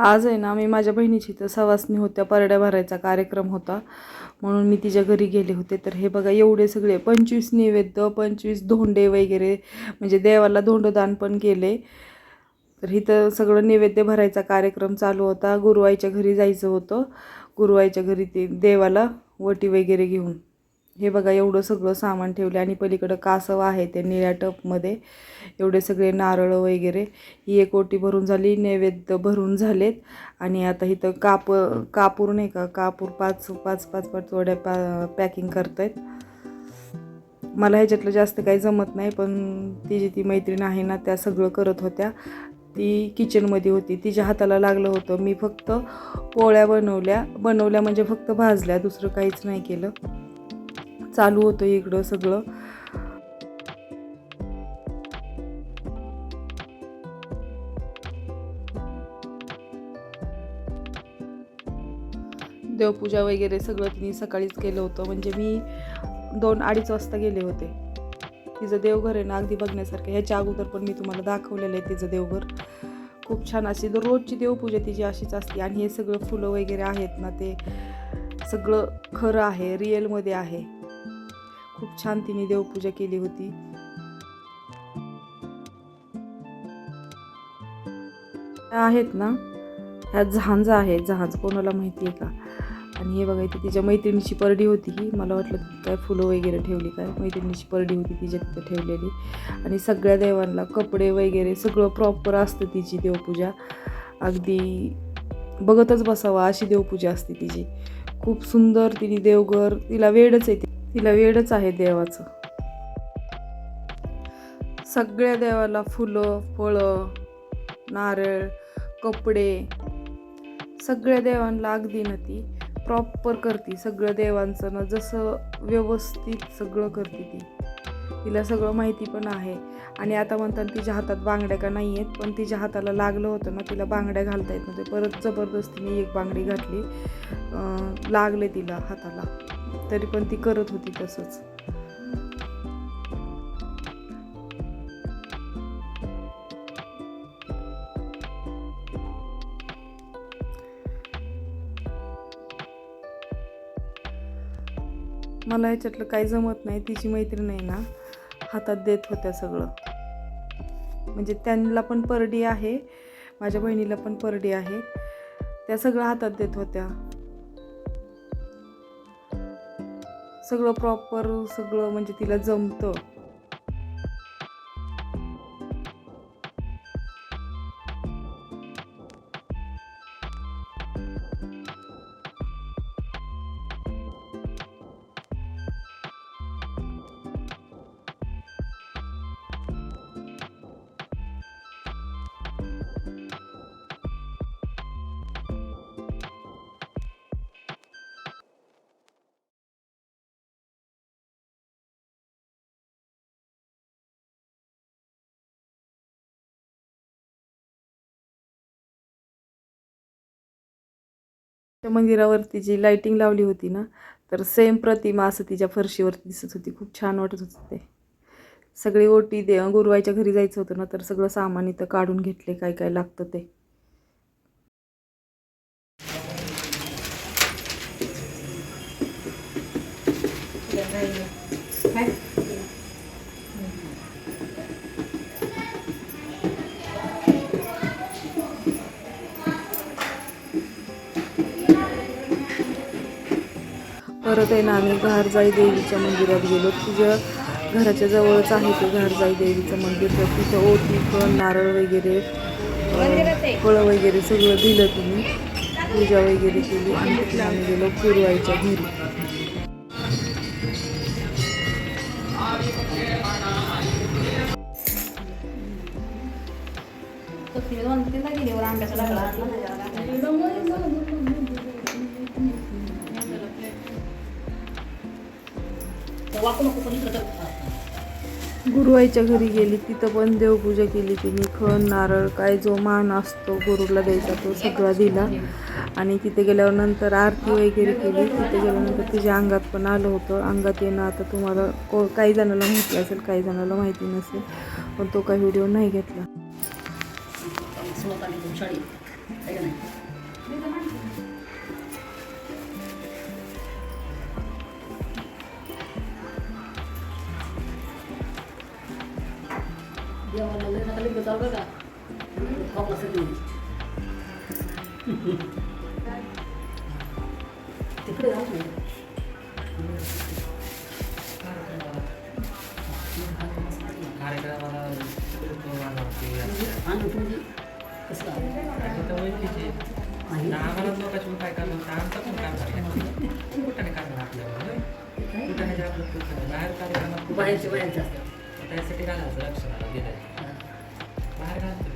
आज आहे ना, मी माझ्या बहिणीची तर सवासणी होत्या, परड्या भरायचा कार्यक्रम होता म्हणून मी तिच्या घरी गेले होते. तर हे बघा एवढे सगळे 25 नैवेद्य, 25 धोंडे वगैरे, म्हणजे देवाला धोंडदान पण केले. तर इथं सगळं नैवेद्य भरायचा कार्यक्रम चालू होता. गुरुवाईच्या घरी जायचं होतं. गुरुवाईच्या घरी ते देवाला वटी वगैरे घेऊन. हे बघा एवढं सगळं सामान ठेवले आणि पलीकडं कासव आहे ते निळ्या टपमध्ये. एवढे सगळे नारळ वगैरे. ही एक ओटी भरून झाली, नैवेद्य भरून झालेत. आणि आता इथं कापूर नाही का, कापूर पाच पाच पाच पाच वड्या पॅकिंग करतायत. मला ह्याच्यातलं जास्त काही जमत नाही, पण ती मैत्रीण आहे ना, त्या सगळं करत होत्या. ती किचनमध्ये होती, तिच्या हाताला लागलं होतं. मी फक्त पोळ्या बनवल्या म्हणजे फक्त भाजल्या, दुसरं काहीच नाही केलं. चालू होतं इकडं सगळं. देवपूजा वगैरे सगळं तिने सकाळीच केलं होतं. म्हणजे मी 2-2:30 वाजता गेले होते. तिचं देवघर आहे ना अगदी बघण्यासारखं. ह्याच्या अगोदर पण मी तुम्हाला दाखवलेलं आहे तिचं देवघर. खूप छान अशी रोजची देवपूजा तिची अशीच असते. आणि हे सगळं फुलं वगैरे आहेत ना, ते सगळं खरं आहे, रिअलमध्ये आहे. खूप छान तिने देवपूजा केली होती. आहेत ना, ह्या झांज आहे. झांज कोणाला माहिती आहे का? आणि हे बघा इथे तिच्या मैत्रिणीची परडी होती. ही मला वाटलं काय फुलं वगैरे ठेवली काय, मैत्रिणीची परडी होती तिच्या तिथे ठेवलेली. आणि सगळ्या देवांना कपडे वगैरे सगळं प्रॉपर असतं तिची देवपूजा. अगदी बघतच बसावा अशी देवपूजा असते तिची. खूप सुंदर तिने देवघर, तिला वेडच आहे देवाचं. सगळ्या देवाला फुलं, फळं, नारळ, कपडे, सगळ्या देवांना अगदी ना ती प्रॉपर करते. सगळं देवांचं ना जसं व्यवस्थित सगळं करते ती. तिला सगळं माहिती पण आहे. आणि आता म्हणतात तिच्या हातात बांगड्या का नाही आहेत, पण तिच्या हाताला लागलं होतं ना, तिला बांगड्या घालता येत नव्हते. परत जबरदस्तीने एक बांगडी घातली, लागले तिला हाताला, तरी पण ती करत होती तसंच. मला ह्याच्यातलं काही जमत नाही. तिची मैत्रीण आहे ना, हातात देत होत्या सगळं. म्हणजे त्यांना पण परडी आहे, माझ्या बहिणीला पण परडी आहे, त्या सगळं हातात देत होत्या. सगळं प्रॉपर, सगळं म्हणजे तिला जमतं. त्या मंदिरावरती जी लाइटिंग लावली होती ना, तर सेम प्रतिमा असं तिच्या फरशीवरती दिसत होती. खूप छान वाटत होतं ते. सगळी ओटी गुरुवाईच्या घरी जायचं होतं ना, तर सगळं सामान इथं काढून घेतले, काय काय लागतं ते. परत आहे ना, आम्ही घारजाई देवीच्या मंदिरात गेलो. तिच्या घराच्या जवळच आहे ते घारजाई देवीचं मंदिर. तर तिथं ओटी, फळ, नारळ वगैरे, फळं वगैरे सगळं दिलं तिने, पूजा वगैरे केली. आणि तिथून आम्ही गेलो गुरुवाईच्या घरी. गुरुआईच्या घरी गेली, तिथं पण देवपूजा केली तिने. खण नारळ काय जो मान असतो गुरुला द्यायचा तो सगळा दिला. आणि तिथे गेल्यावर नंतर आरती वगैरे केली. तिथे गेल्यानंतर तिच्या अंगात पण आलं होतं. अंगात येणं आता तुम्हाला काही जणाला माहिती असेल, काही जणाला माहिती नसेल, पण तो काही व्हिडिओ नाही घेतला. तिकडे जाऊ काय करणार बाहेरचे बाहेरचे असतात त्यासाठी घालायचं लक्षणाला दिलं बाहेर घालतो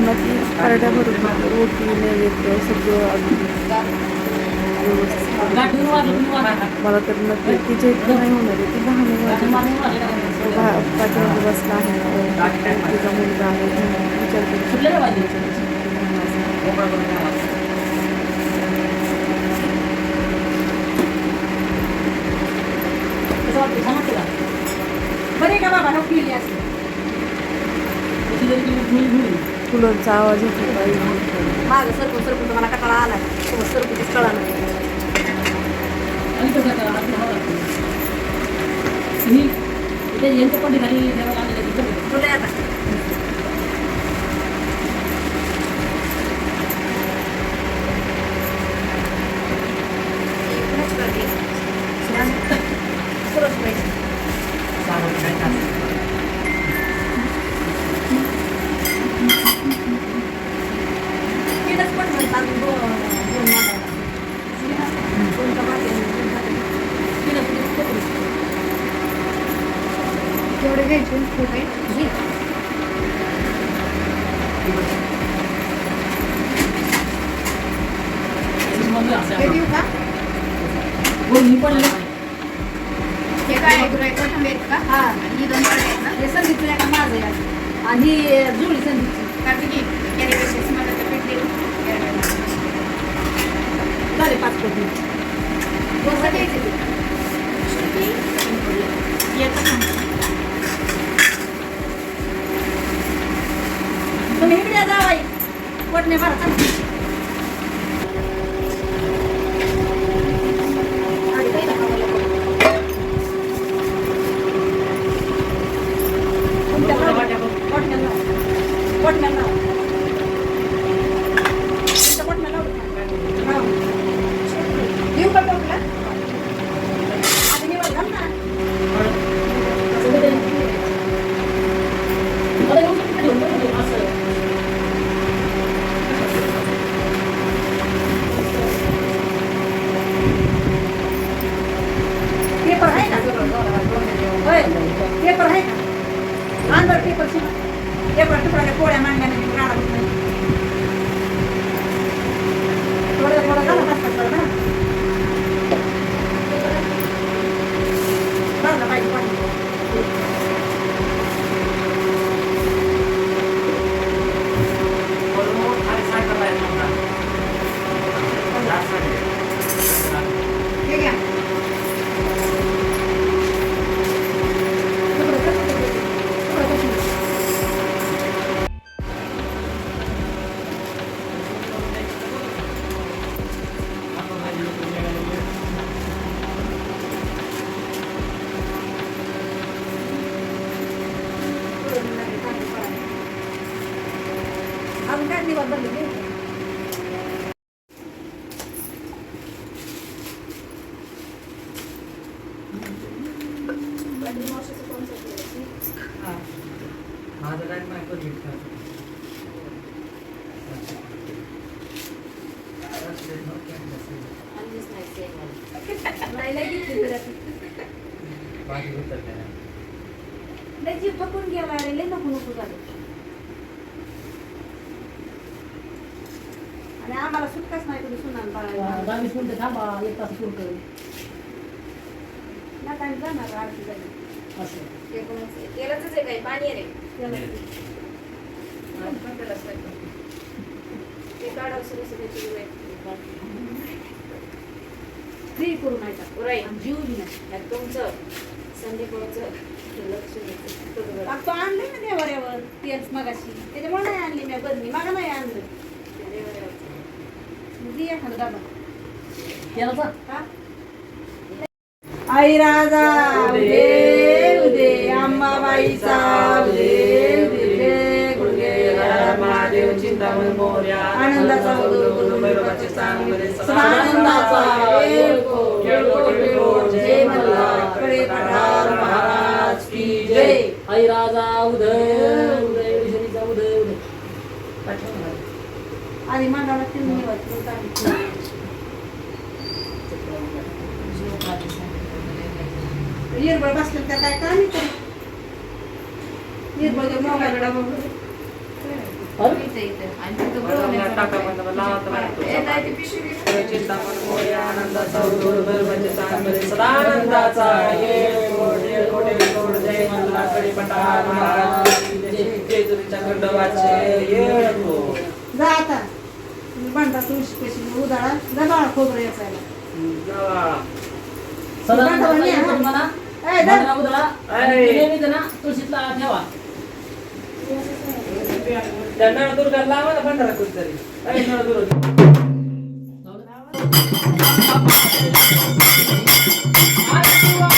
नक्की पारड्या भरून रोटी नैवेद्य सगळं अगदी व्यवस्थित. मला तर नक्की तिच्या इतकं नाही होणार आहे. ती लहान पाठीमध्ये बसला आहे, तिचा मुलगा आहे, विचार करू बरे का बाबा नोकरी असते कूलरचा आवाज येतो काही मागं सरकून सरकून तुम्हाला कटाळा आला सरकूच कळा नाही आता एवढे घ्यायचे छोटे देऊ का हे काय कोथिंबीर का हा ही दोन फळे आहेत ना हे संधीचं का माझं आहे आणि जुळी संधीची कार्तिकी कॅरीपेक्षा मला तर पीठ देऊ झाले 5 कोटी कसं द्यायचं ते येतं तुम्ही इकडे जावा कोटणे भरा देऊ का टोपला पेपर आहे का होय पेपर आहे का अंदर पेपर पेपर तुकड्या पोळ्या मांडण्याने काढा थोडं थोडं झालं ना झालं पाहिजे आपण काय दिवस बनले मावशीचं कोण सांगितलं? माझं काय नाही कधी आणलीच नाही सेम वाली. लई घेतली तुला ती. बाकी होतं काय लई जीव थकून गेला रे लई नको नको झालं आणि आम्हाला सुटकाच नाही तुम्ही सुनान बाळा 20 मिनिटं थांबा 1 तास सुरू करू ना काय जाणार आरती झाली असं ते कोणाचं आहे? तेलाचंच आहे काय? पाणी आहे रे? त्याला आज पण त्यालाच टाकलं. ते काढावं सगळं सगळ्याची वेळ. फ्री करू नाही का उराई. आणि जीव बी नाही ह्यात तुमचं संदीपावचं लक्ष द्यायचं. तो बघा. आता आणले ना देवाऱ्यावर तेच मगाशी त्याच्यामुळे नाही आणली मी बदली मागा नाही आणलं त्या देवाऱ्यावरचं. मग दे एखादा डबा केला हा? आई राजा उदे उदे अंबाबाईचा उदे उदे गुडगे महादेव चिंतामण मोरया आनंदाचा उदो भैरवाचे चांगले आनंदाचा येळकोट जय मल्हार कडे पठार महाराज की जय आई राजा उदय उदय विषणीचा उदय उदय आधी मांडाला तीन निवड निर्बळ बसलं त्या काय काम नाही निर्बळ मोबाईल इथं इथं. आणि तिथं बोलवण्याचं टाका काय? बंद लावत ए, नाही ती पिशवी बिशवी. चिंतामण मोरया आनंदाचा उदूर भैरवाचे चांगले सदा आनंदाचा येळकोट जय मल्हार पठार महाराज की जय जेजुरीच्या खंडोबाचे येळकोट जा आता तुम्ही भांडा तुळशी कशी उदाळा जा बाळा खोबरं याचायला सदा म्हणा ए, धर. भद्रा उदळा नेहमी ना तुळशीतला ठेवा त्या नळदुर्गा लावा ना भंडारा कुठतरी नळदुर्ग आज किंवा